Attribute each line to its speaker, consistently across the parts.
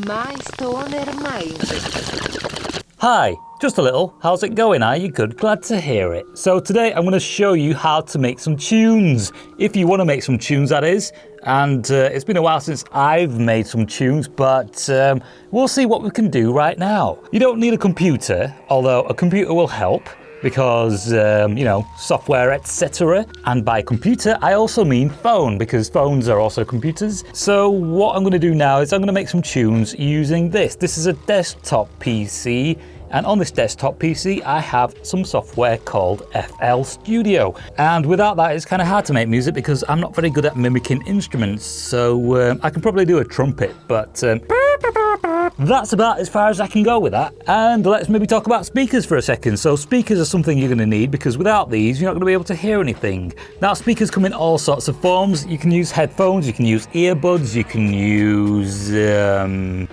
Speaker 1: My Stoner Mind.
Speaker 2: Hi, just a little. How's it going? Are you good? Glad to hear it. So today I'm going to show you how to make some tunes. If you want to make some tunes, that is. And it's been a while since I've made some tunes, but we'll see what we can do right now. You don't need a computer, although a computer will help. Because, software, etc. And by computer, I also mean phone, because phones are also computers. So what I'm going to do now is I'm going to make some tunes using this. This is a desktop PC. And on this desktop PC, I have some software called FL Studio. And without that, it's kind of hard to make music because I'm not very good at mimicking instruments. So I can probably do a trumpet, but that's about as far as I can go with that. And let's maybe talk about speakers for a second. So speakers are something you're going to need because without these, you're not going to be able to hear anything. Now, speakers come in all sorts of forms. You can use headphones, you can use earbuds, you can use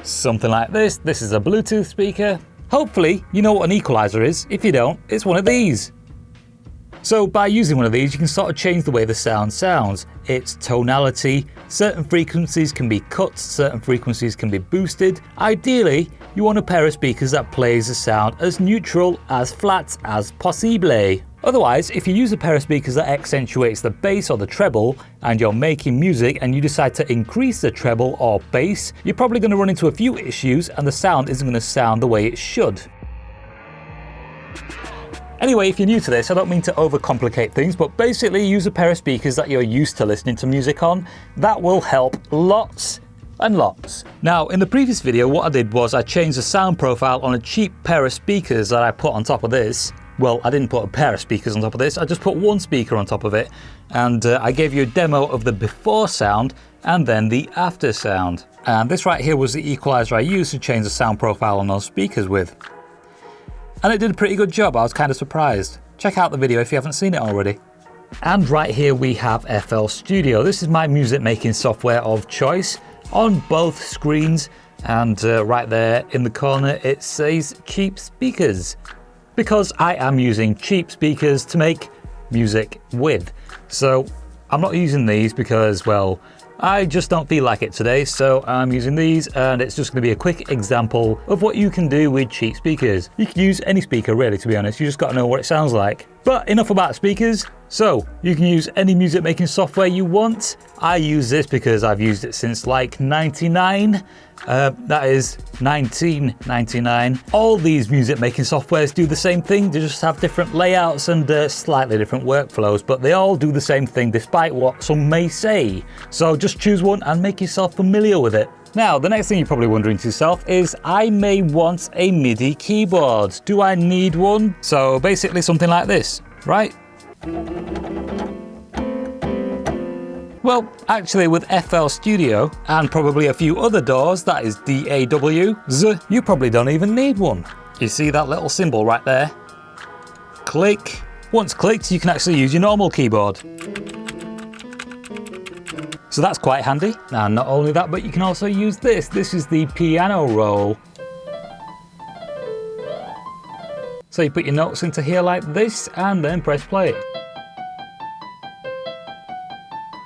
Speaker 2: something like this. This is a Bluetooth speaker. Hopefully, you know what an equalizer is. If you don't, it's one of these. So by using one of these, you can sort of change the way the sound sounds. Its tonality, certain frequencies can be cut, certain frequencies can be boosted. Ideally, you want a pair of speakers that plays the sound as neutral, as flat as possible. Otherwise, if you use a pair of speakers that accentuates the bass or the treble, and you're making music and you decide to increase the treble or bass, you're probably going to run into a few issues and the sound isn't going to sound the way it should. Anyway, if you're new to this, I don't mean to overcomplicate things, but basically use a pair of speakers that you're used to listening to music on. That will help lots and lots. Now, in the previous video, what I did was I changed the sound profile on a cheap pair of speakers that I put on top of this. Well, I didn't put a pair of speakers on top of this, I just put one speaker on top of it, and I gave you a demo of the before sound and then the after sound. And this right here was the equalizer I used to change the sound profile on those speakers with. And it did a pretty good job, I was kind of surprised. Check out the video if you haven't seen it already. And right here we have FL Studio. This is my music making software of choice on both screens, and right there in the corner it says cheap speakers. Because I am using cheap speakers to make music with. So I'm not using these because, well, I just don't feel like it today, so I'm using these, and it's just going to be a quick example of what you can do with cheap speakers. You can use any speaker really, to be honest, you just got to know what it sounds like. But enough about speakers. So you can use any music making software you want. I use this because I've used it since like 99. That is 1999. All these music making softwares do the same thing, they just have different layouts and slightly different workflows, but they all do the same thing despite what some may say. So just choose one and make yourself familiar with it. Now, the next thing you're probably wondering to yourself is, I may want a MIDI keyboard. Do I need one? So basically something like this, right? Well, actually with FL Studio, and probably a few other DAWs, that is DAWs, you probably don't even need one. You see that little symbol right there? Click. Once clicked, you can actually use your normal keyboard. So that's quite handy. And not only that, but you can also use this. This is the piano roll. So you put your notes into here like this and then press play.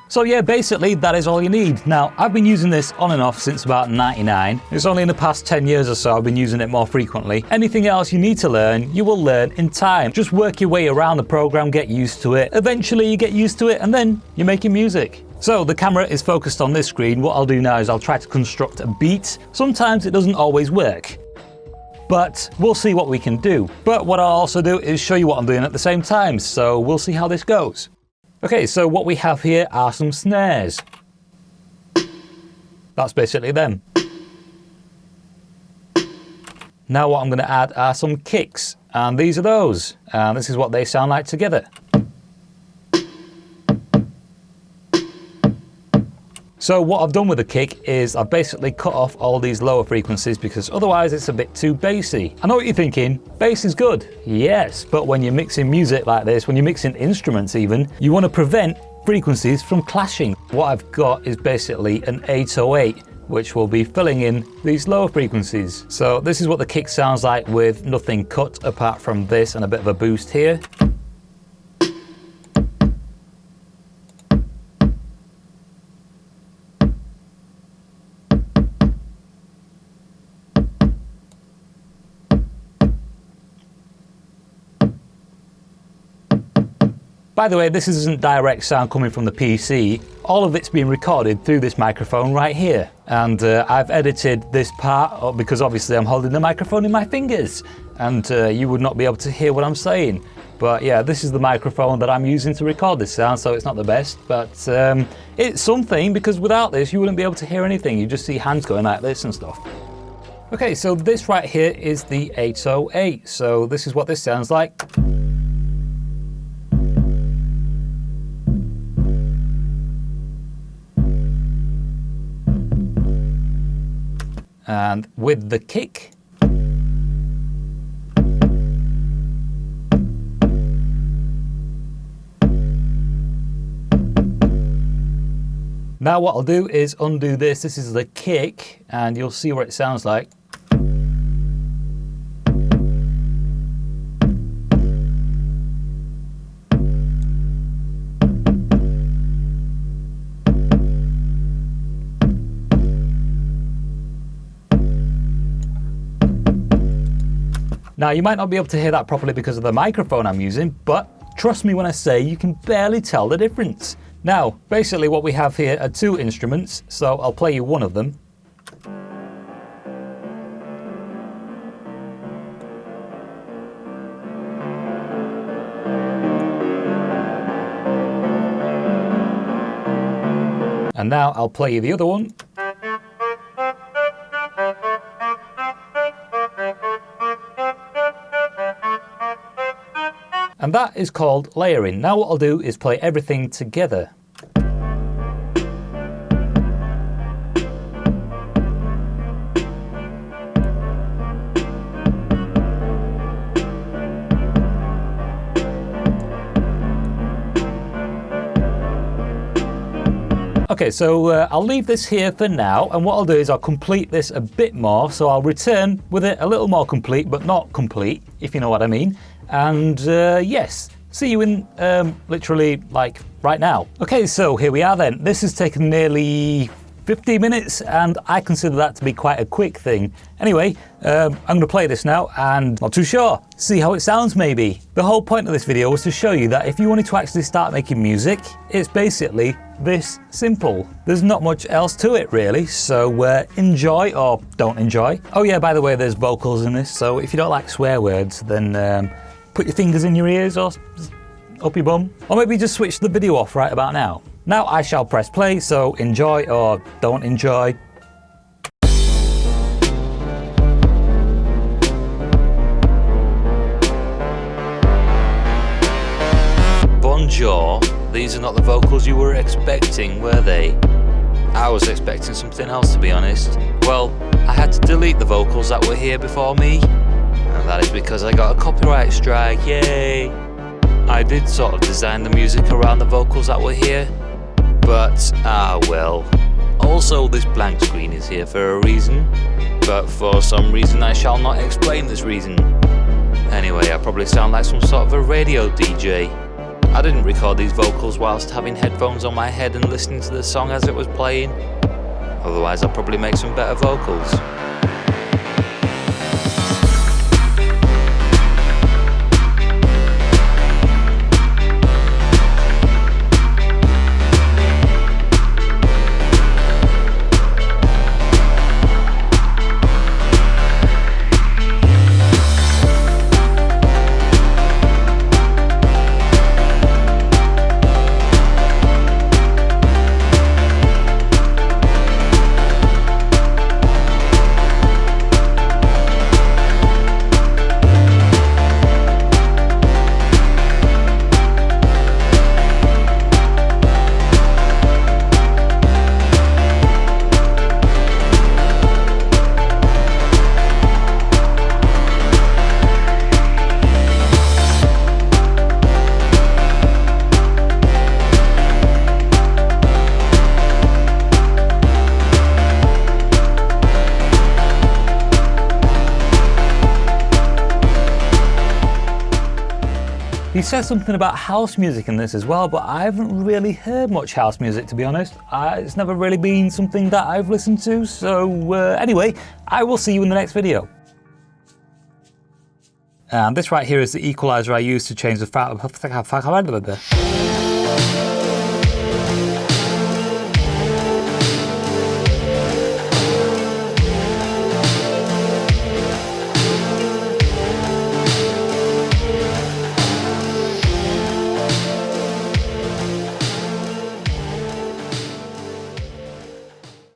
Speaker 2: So yeah, basically that is all you need. Now, I've been using this on and off since about 99. It's only in the past 10 years or so I've been using it more frequently. Anything else you need to learn, you will learn in time. Just work your way around the program, get used to it. Eventually you get used to it and then you're making music. So the camera is focused on this screen. What I'll do now is I'll try to construct a beat. Sometimes it doesn't always work, but we'll see what we can do. But what I'll also do is show you what I'm doing at the same time. So we'll see how this goes. Okay, so what we have here are some snares. That's basically them. Now what I'm going to add are some kicks, and these are those. And this is what they sound like together. So what I've done with the kick is I've basically cut off all these lower frequencies because otherwise it's a bit too bassy. I know what you're thinking, bass is good. Yes, but when you're mixing music like this, when you're mixing instruments even, you want to prevent frequencies from clashing. What I've got is basically an 808, which will be filling in these lower frequencies. So this is what the kick sounds like with nothing cut apart from this and a bit of a boost here. By the way, this isn't direct sound coming from the PC. All of it's being recorded through this microphone right here. And I've edited this part because obviously I'm holding the microphone in my fingers and you would not be able to hear what I'm saying. But yeah, this is the microphone that I'm using to record this sound, so it's not the best, but it's something, because without this you wouldn't be able to hear anything. You just see hands going like this and stuff. Okay, so this right here is the 808. So this is what this sounds like. And with the kick, now what I'll do is undo this. This is the kick, and you'll see what it sounds like. Now you might not be able to hear that properly because of the microphone I'm using, but trust me when I say you can barely tell the difference. Now, basically what we have here are two instruments, so I'll play you one of them. And now I'll play you the other one. And that is called layering. Now what I'll do is play everything together. Okay, so I'll leave this here for now, and what I'll do is I'll complete this a bit more, so I'll return with it a little more complete, but not complete, if you know what I mean. And yes, see you in literally like right now. Okay, so here we are then. This has taken nearly 50 minutes and I consider that to be quite a quick thing. Anyway, I'm going to play this now and not too sure. See how it sounds maybe. The whole point of this video was to show you that if you wanted to actually start making music, it's basically this simple. There's not much else to it really, so enjoy or don't enjoy. Oh yeah, by the way, there's vocals in this, so if you don't like swear words, then put your fingers in your ears or up your bum. Or maybe just switch the video off right about now. Now I shall press play, so enjoy or don't enjoy. Bonjour, these are not the vocals you were expecting, were they? I was expecting something else, to be honest. Well, I had to delete the vocals that were here before me, and that is because I got a copyright strike, yay! I did sort of design the music around the vocals that were here, but well. Also, this blank screen is here for a reason, but for some reason I shall not explain this reason. Anyway, I probably sound like some sort of a radio DJ. I didn't record these vocals whilst having headphones on my head and listening to the song as it was playing. Otherwise I'll probably make some better vocals. He says something about house music in this as well, but I haven't really heard much house music, to be honest. It's never really been something that I've listened to, so anyway, I will see you in the next video. And this right here is the equalizer I use to change the